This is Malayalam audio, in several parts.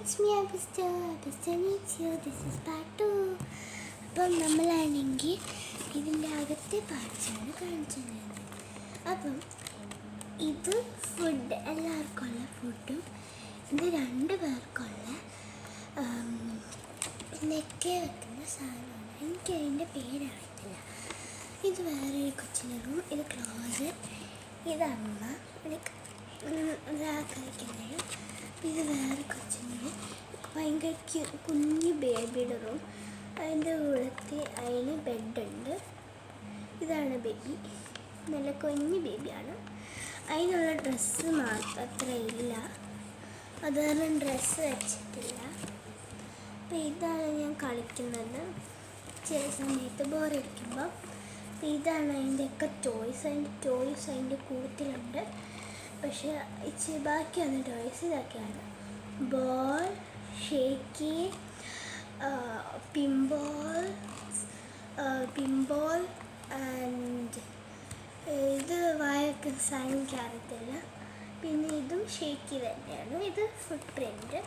it's me Augusta. Augusta meets you. This is part 2. അപ്പം നമ്മളാണെങ്കിൽ ഇതിൻ്റെ അകത്തെ പാർട്സാണ് കാണിച്ചത്. അപ്പം ഇത് ഫുഡ് എല്ലാവർക്കുള്ള ഫുഡും ഇത് 2 പേർക്കുള്ള നെക്കെ വെക്കുന്ന സാധനമാണ്. എനിക്ക് അതിൻ്റെ പേരറിയത്തില്ല. ഇത് വേറൊരു കൊച്ചിൻ്റെ റൂം, ഇത് ക്ലോസറ്റ്, ഇത് അമ്മ കഴിക്കുന്നത്. ഇത് വേറെ കൊച്ചിൻ്റെ ഭയങ്കര കുഞ്ഞ് ബേബിയുടെ റൂം. അതിൻ്റെ ഉള്ളത്തിൽ അതിന് ബെഡുണ്ട്. ഇതാണ് ബേബി, നല്ല കുഞ്ഞ് ബേബിയാണ്. അതിനുള്ള ഡ്രസ്സ് മാത്രം അത്ര ഇല്ല, അത് കാരണം ഡ്രസ്സ് വെച്ചിട്ടില്ല. അപ്പോൾ ഇതാണ് ഞാൻ കളിക്കുന്നത് ചില സമയത്ത് ബോറടിക്കുമ്പോൾ. അപ്പോൾ ഇതാണ് അതിൻ്റെയൊക്കെ ടോയ്സ്. അതിൻ്റെ ടോയ്സ് അതിൻ്റെ കൂട്ടിലുണ്ട്, പക്ഷേ ഇച്ചിരി ബാക്കിയാണ് ടോയ്സ്. ഇതൊക്കെയാണ് ബോൾ, ഷേക്കി, പിംബോൾ ആൻഡ് ഇത് വായൊക്കെ സാധനം അറിയത്തില്ല. പിന്നെ ഇതും ഷേക്കി തന്നെയാണ്. ഇത് ഫുട് പ്രിൻ്റ്.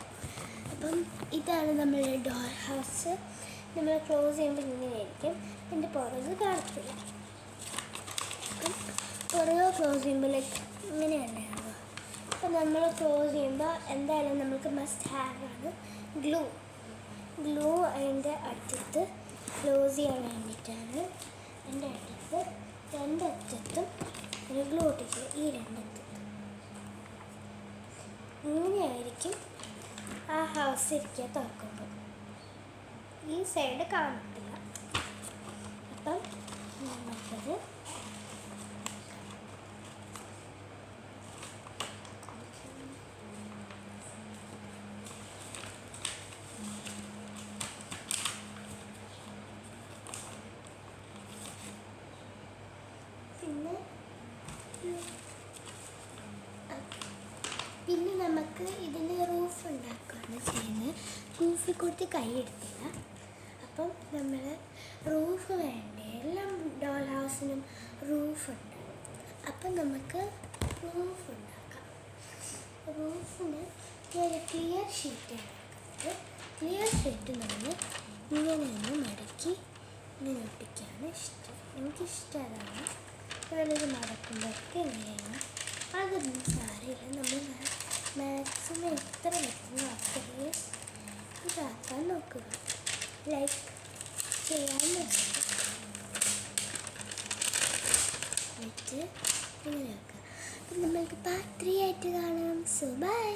അപ്പം ഇതാണ് നമ്മളുടെ ഡോൾ ഹൗസ്. നമ്മൾ ക്ലോസ് ചെയ്യുമ്പോൾ ഇങ്ങനെയായിരിക്കും. എൻ്റെ പുറകെ കാണത്തില്ല. അപ്പം പുറകെ ക്ലോസ് ചെയ്യുമ്പോൾ ലൈക്ക് ഇങ്ങനെയല്ലേ ആവുക. അപ്പം നമ്മൾ ക്ലോസ് ചെയ്യുമ്പോൾ എന്തായാലും നമുക്ക് മസ്റ്റ് ഹാവ് ആണ് ഗ്ലൂ. അതിൻ്റെ അടുത്ത് ക്ലോസ് ചെയ്യാൻ വേണ്ടിയിട്ടാണ്. എൻ്റെ അടുത്ത് 2 അറ്റത്തും ഒരു ഗ്ലൂ ഇട്ടിട്ടില്ല, ഈ 2 അറ്റത്തും. ഇങ്ങനെയായിരിക്കും ആ ഹൗസ് ഇരിക്കുക തുറക്കുമ്പോൾ. ഈ സൈഡ് കാണത്തില്ല. അപ്പം നമുക്കത് പിന്നെ നമുക്ക് ഇതിന് റൂഫ് ഉണ്ടാക്കുകയാണ് ചെയ്യുന്നത്. റൂഫിൽ കൊടുത്ത് കൈ എടുത്തില്ല. അപ്പം നമ്മൾ റൂഫ് വേണ്ടേ, എല്ലാം ഡോൾ ഹൗസിനും റൂഫുണ്ട്. അപ്പം നമുക്ക് റൂഫ് ഉണ്ടാക്കാം. റൂഫിന് ഒരു ക്ലിയർ ഷീറ്റ് ഉണ്ടാക്കുന്നത്. ക്ലിയർ ഷീറ്റ് നമ്മൾ ഇങ്ങനെ ഒന്ന് മടക്കി ഇങ്ങനെ ഒട്ടിക്കുകയാണ് ഇഷ്ടം. എനിക്കിഷ്ടമാണ് ഞാനിത് മടക്കുമ്പോഴൊക്കെ ഇങ്ങനെയാണ്. അതൊന്നും സാരമില്ല. നമ്മൾ മാക്സിമം എത്ര പറ്റുന്നു അത്രയും ഇതാക്കാൻ നോക്കുക, ലൈക്ക് ചെയ്യാൻ നോക്കുക. എന്നിട്ട് ഇങ്ങനെ വെക്കുക. അപ്പം നമ്മൾക്ക് പാർട്ട് 3 ആയിട്ട് കാണാം. So by.